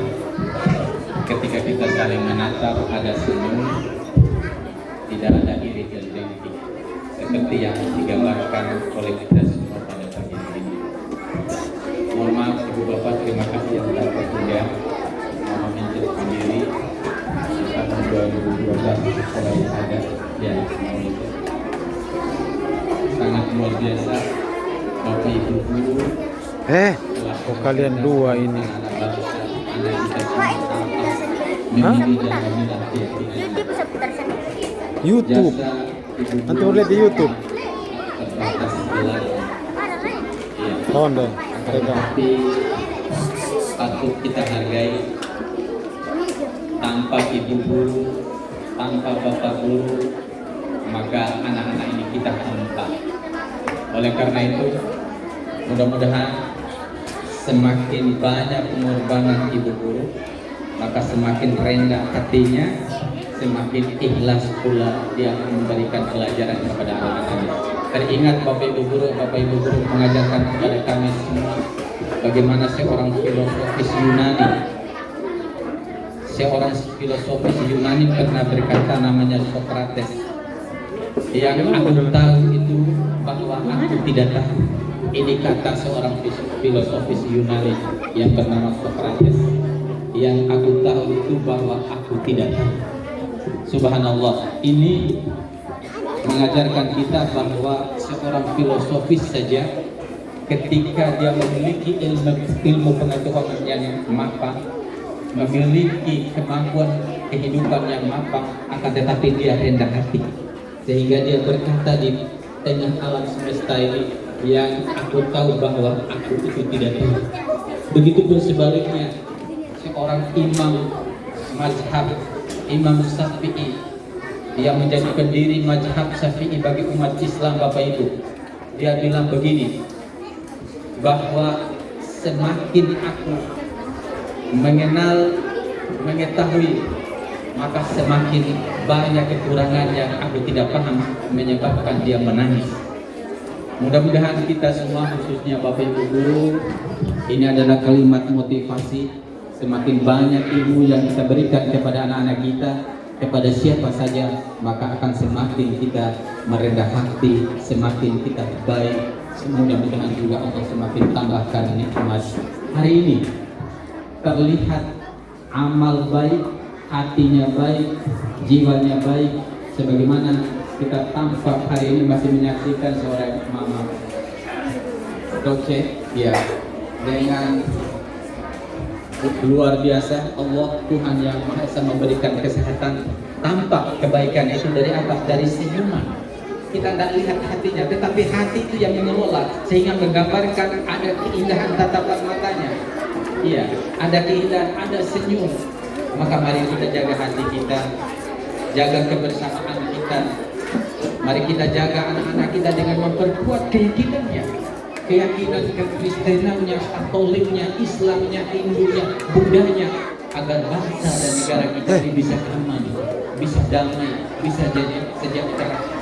ketika kita saling menatap, ada senyum, tidak ada iri dan dengki seperti yang digambarkan oleh kita semua pada pagi ini. Mohon maaf Ibu Bapak, terima kasih yang telah bersedia Mama Mencet sendiri tahun 2012 mulai ada ya sangat luar biasa. Bapak Ibu guru, Kok kalian dua ini? YouTube. Nanti mau lihat di YouTube. Oh, deh. Tetapi patut kita hargai. Tanpa ibu guru, tanpa bapak guru, maka anak-anak ini kita hampa. Oleh karena itu, mudah-mudahan semakin banyak pengorbanan ibu guru, maka semakin rendah hatinya, semakin ikhlas pula dia memberikan pelajaran kepada anak-anaknya. Teringat Bapak Ibu Guru mengajarkan kepada kami semua bagaimana seorang filosofis Yunani pernah berkata, namanya Sokrates. Yang aku tahu itu bahwa aku tidak tahu. Ini kata seorang filosofis Yunani yang bernama Sokrates. Yang aku tahu itu bahwa aku tidak tahu. Subhanallah, ini mengajarkan kita bahwa seorang filosofis saja ketika dia memiliki ilmu pengetahuan yang mapan, memiliki kemampuan kehidupan yang mapan, akan tetapi dia rendah hati, sehingga dia berkata di tengah alam semesta ini, yang aku tahu bahwa aku itu tidak tahu. Begitupun sebaliknya, seorang imam mazhab, Imam Syafi'i, yang menjadi pendiri mazhab Syafi'i bagi umat Islam, Bapak Ibu, dia bilang begini, bahwa semakin aku mengenal, mengetahui, maka semakin banyak kekurangan yang aku tidak paham menyebabkan dia menangis. Mudah-mudahan kita semua, khususnya Bapak Ibu Guru, ini adalah kalimat motivasi semakin banyak ilmu yang kita berikan kepada anak-anak kita, kepada siapa saja, maka akan semakin kita merendah hati, semakin kita baik. Mudah-mudahan juga Allah semakin tambahkan nikmat. Hari ini terlihat amal baik, hatinya baik, jiwanya baik, sebagaimana kita tampak hari ini masih menyaksikan seorang mama Doce, ya, dengan luar biasa. Allah Tuhan yang Maha Esa memberikan kesehatan, tampak kebaikan itu dari atas, dari senyuman. Kita tidak lihat hatinya, tetapi hati itu yang mengelola, sehingga menggambarkan ada keindahan tatapan matanya. Iya, ada keindahan, ada senyum. Maka mari kita jaga hati kita, jaga kebersamaan kita. Mari kita jaga anak-anak kita dengan memperkuat keyakinannya, keyakinan kekristenannya, katoliknya, Islamnya, Hindunya, Buddhanya, agar bangsa dan negara kita ini bisa aman, bisa damai, bisa jadi sejahtera.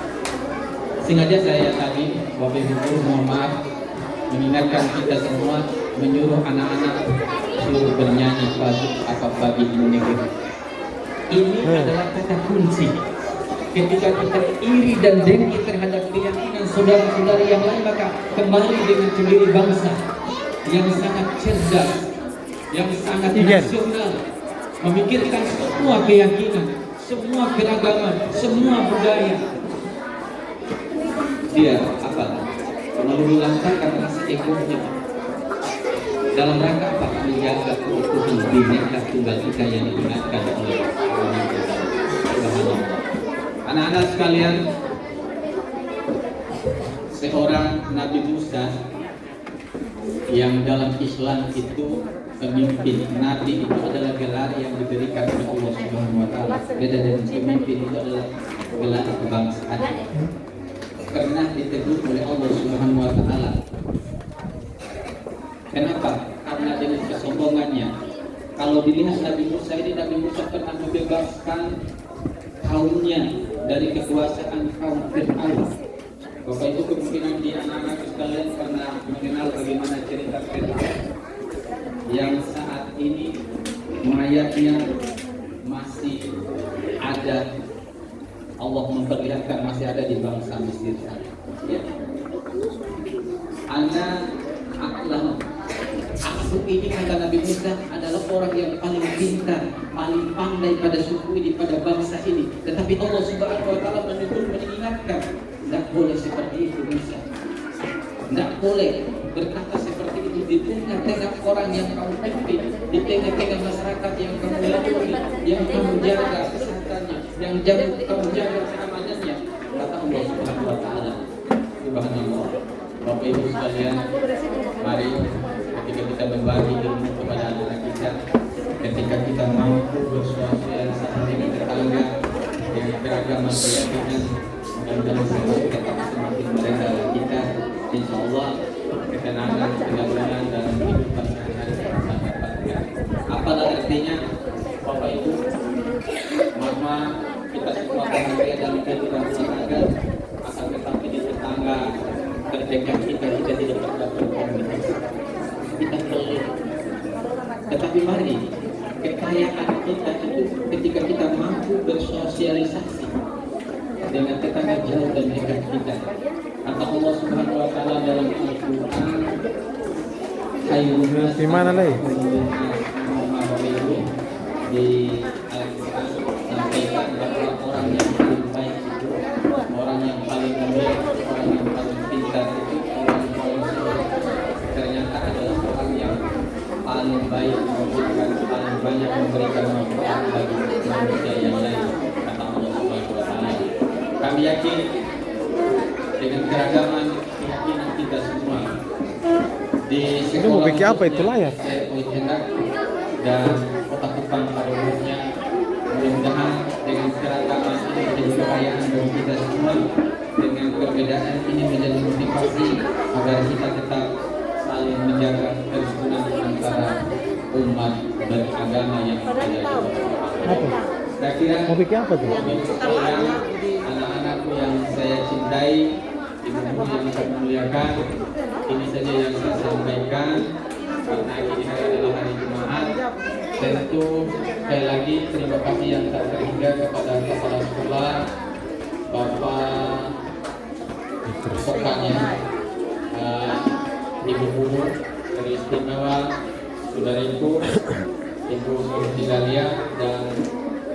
Sengaja saya tadi, Bapak Ibu, mohon maaf, mengingatkan kita semua, menyuruh anak-anak suruh bernyanyi pagi Indonesia. Ini adalah kata kunci. Ketika kita iri dan dengki terhadap keyakinan saudara-saudari yang lain, maka kembali dengan pendiri bangsa yang sangat cerdas, yang sangat nasional, memikirkan semua keyakinan, semua keragaman, semua budaya. Dia apa? Meluluhlantarkan rasa egonya dalam rangka apa? Menjaga keutuhan Bhinneka Tunggal Ika yang diingatkan oleh Allah. Anak-anak sekalian, seorang Nabi Musa yang dalam Islam itu pemimpin. Nabi itu adalah gelar yang diberikan oleh Allah Subhanahu wa taala. Beda dengan pemimpin, itu adalah gelar kebangsaan. Pernah ditegur oleh Allah Subhanahu wa taala. Kenapa? Karena dengan kesombongannya. Kalau dilihat Nabi Musa ini, Nabi Musa pernah membebaskan kaumnya dari kekuasaan kaum Fir'aun. Bapak Ibu, kemungkinan di anak-anak sekalian pernah mengenal bagaimana cerita Fir'aun yang saat ini mayatnya masih ada. Allah memperlihatkan masih ada di bangsa Mesir. Ya. Aku ini, kata Nabi Musa, adalah orang yang paling pintar, paling pandai pada suku ini, pada bangsa ini. Tetapi Allah Subhanahu wa taala mengingatkan, tidak boleh seperti itu Musa. Tidak boleh berkata seperti itu di tengah-tengah orang yang kamu pimpin, di tengah-tengah masyarakat yang kamu layani, yang kamu jaga kesehatannya, yang kamu jaga keamanannya. Kata Allah Subhanahu wa taala. Subhanallah. Bapak Ibu sekalian, mari ketika kita berbagi ilmu kepada anak-anak kita, ketika kita mampu bersosialisasi dengan tetangga dengan keragaman keyakinan, mudah-mudahan semua kita semakin merendah kita, insya Allah ketenangan, kenyamanan dalam kehidupan sehari-hari kita dapatkan. Apalah artinya, Bapak Ibu, mama kita semua bahagia dalam kehidupan tetangga, akan tetapi di tetangga terdekat kita tidak terdapat komunikasi. Kita pelik. Tetapi mari, kekayaan kita itu ketika kita mampu bersosialisasi dengan tetangga jauh dan dekat kita. Kata Allah Subhanahu wa taala dalam Al-Qur'an, di mana lagi? Di Al-Qur'an sampaikan bahwa orang yang paling baik itu, orang yang paling mulia, orang yang paling pintar itu, orang yang paling soleh ternyata adalah orang yang paling baik, paling banyak memberikan manfaat bagi manusia yang lain. Kata Allah Subhanahu wa taala. Kami yakin dengan keragaman keyakinan kita semua di sekolah apa itu layar? Dan Kota Kupang pada umumnya, mudah-mudahan dengan keragaman ini menjadi kekayaan bagi kita semua, dengan perbedaan ini menjadi motivasi agar kita tetap saling menjaga kerukunan antara umat beragama yang ada. Saya kira apa tuh? Anak-anakku yang saya cintai, ibu-ibu yang saya muliakan, ini saja yang saya sampaikan karena ini hari adalah hari Jumat. Tentu sekali lagi terima kasih yang tak terhingga kepada kepala sekolah, Bapak Pokanya, Ibu Guru teristimewa, saudariku, Ibu Siti Dalia, dan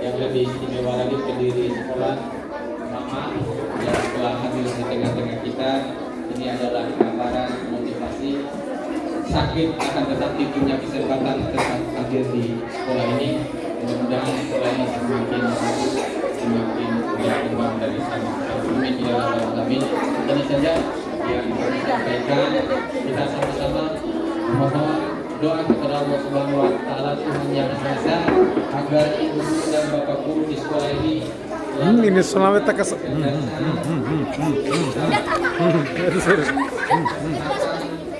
yang lebih istimewa lagi pendiri sekolah, Mama yang telah hadir di tengah-tengah kita. Ini adalah gambaran motivasi. Sakit akan tetapi punya kesempatan tetap hadir di sekolah ini. Mudah-mudahan sekolah ini semakin bagus, semakin berkembang dari sana. Amin ya rabbal alamin. Ini saja yang kami sampaikan. Kita sama-sama mohon doa kepada Allah Subhanahu wa taala, Tuhan yang Maha Esa, agar ibu dan bapak guru di sekolah ini ini selama tak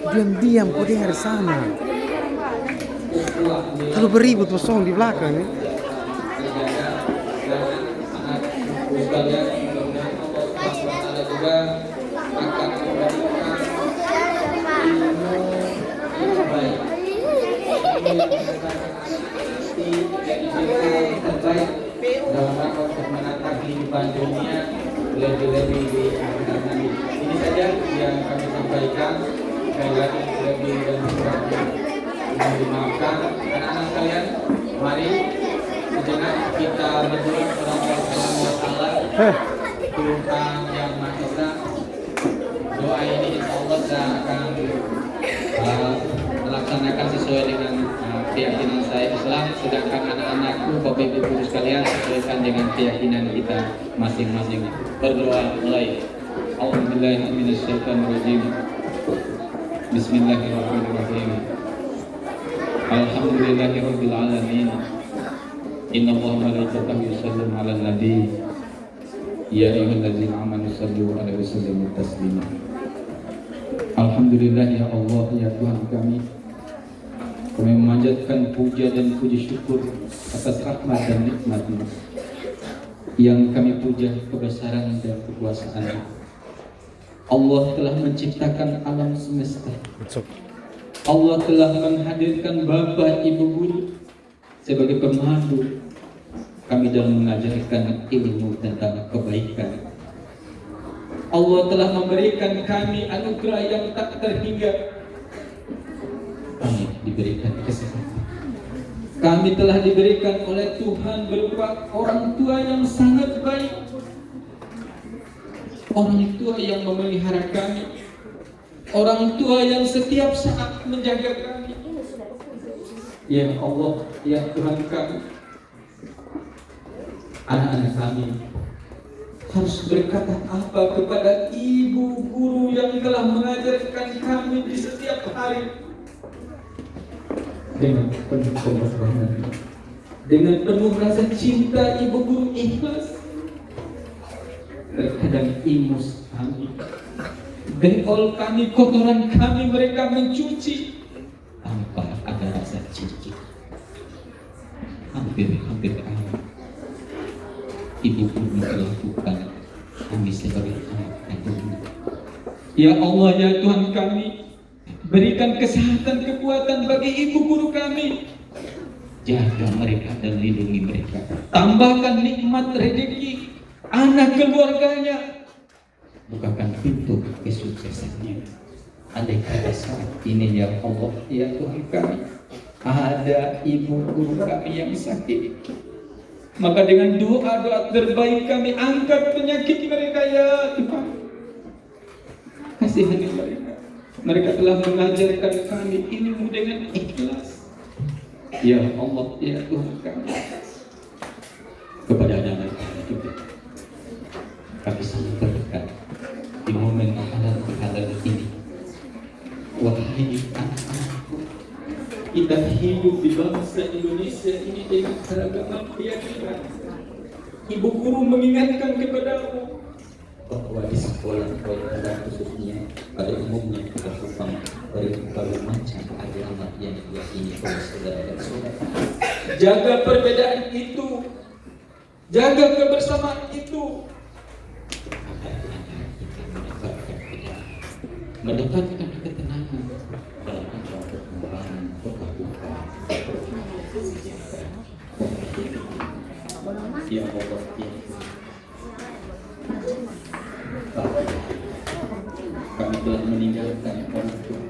diam-diam kok dia dari sana. Kalau beribut kosong di belakang ya. Terbaik dalam rangka untuk menata kehidupan dunia lebih-lebih di akhirat nanti. Ini saja yang kami sampaikan. Sekali lagi lebih dan kurang mohon dimaafkan. Anak-anak sekalian, mari sejenak kita berdoa kepada Allah Subhanahu wa taala, Tuhan yang Maha Esa. Doa ini insya Allah saya akan melaksanakan sesuai dengan keyakinan saya Islam, sedangkan anak-anakku, Bapak Ibu Guru sekalian, sesuaikan dengan keyakinan kita masing-masing. Berdoa mulai. A'udzubillahiminasyaitonirrajim. Bismillahirrahmanirrahim. Alhamdulillahirabbil alamin. Innallaha wa malaikatahu yusholluna 'alan nabi. Ya ayyuhallazina amanu shallu 'alaihi wa sallimu taslima. Alhamdulillah ya Allah, ya Tuhan kami. Kami memanjatkan puja dan puji syukur atas rahmat dan nikmat-Mu yang kami puja kebesaran dan kekuasaan. Allah telah menciptakan alam semesta. Allah telah menghadirkan Bapak Ibu Guru sebagai pemandu kami dalam mengajarkan ilmu tentang kebaikan. Allah telah memberikan kami anugerah yang tak terhingga. Kami diberikan kesehatan. Kami telah diberikan oleh Tuhan berupa orang tua yang sangat baik, orang tua yang memelihara kami, orang tua yang setiap saat menjaga kami. Ya Allah, ya Tuhan kami, anak-anak kami harus berkata apa kepada ibu guru yang telah mengajarkan kami di setiap hari? Dengan penuh pengorbanan, dengan penuh rasa cinta, ibu guru ikhlas. Terkadang ingus kami, beol kami, kotoran kami mereka mencuci tanpa ada rasa cicik. Hampir ibu guru melakukan kami sebagai anak kandung. Ya Allah, ya Tuhan kami, berikan kesehatan, kekuatan bagi ibu guru kami. Jaga mereka dan lindungi mereka. Tambahkan nikmat rezeki anak keluarganya. Bukakan pintu kesuksesannya. Andai kata saat ini ya Allah, ya Tuhan kami, ada ibu guru kami yang sakit, maka dengan doa-doa terbaik kami angkat penyakit mereka ya Tuhan. Kasihani mereka. Mereka telah mengajarkan kami ilmu dengan ikhlas. Ya Allah, ya Tuhan kami, kepada anak-anak kami juga kami sangat berdekat di momen halal ini. Wahai anak-anakku, kita hidup di bangsa Indonesia ini dengan keragaman keyakinan. Ibu guru mengingatkan kepadamu bahwa di sekolah pada khususnya, pada umumnya kita tentang berbagai macam agama yang diyakini oleh saudara dan saudara. Jaga perbedaan itu, jaga kebersamaan itu, agar kita mendapatkan ketenangan dalam perkembangan perkembangan. Ya Allah, ya. Kami telah meninggalkan orang tua.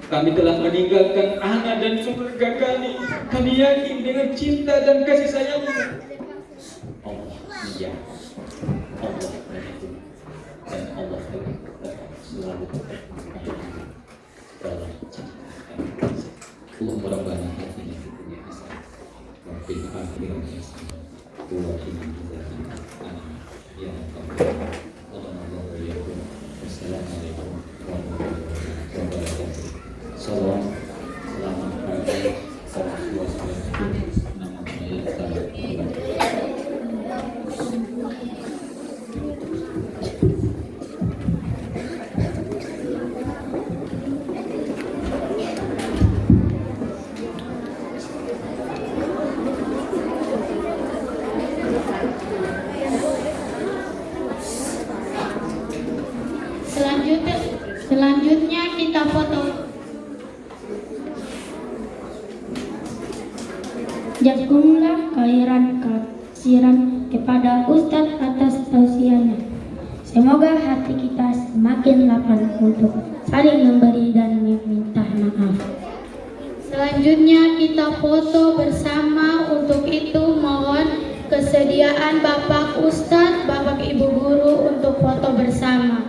Kami telah meninggalkan anak dan keluarga kami. Kami yakin dengan cinta dan kasih sayang-Mu. Allah, ya. Allah begitu. Dan Allah tetap selalu dalam cinta. Allahumma rabbana atina fid dunya hasanah wa fil akhirati hasanah wa qina adzabannar. Ya Allah. Wassalamualaikum warahmatullahi wabarakatuh. Salam, selamat pagi, salam suasana. Nama saya Salam. Selanjutnya kita foto. Jazakumullah khairan kasiran kepada Ustadz atas tausiahnya. Semoga hati kita semakin lapang untuk saling memberi dan meminta maaf. Selanjutnya kita foto bersama. Untuk itu mohon kesediaan Bapak Ustadz, Bapak Ibu Guru untuk foto bersama.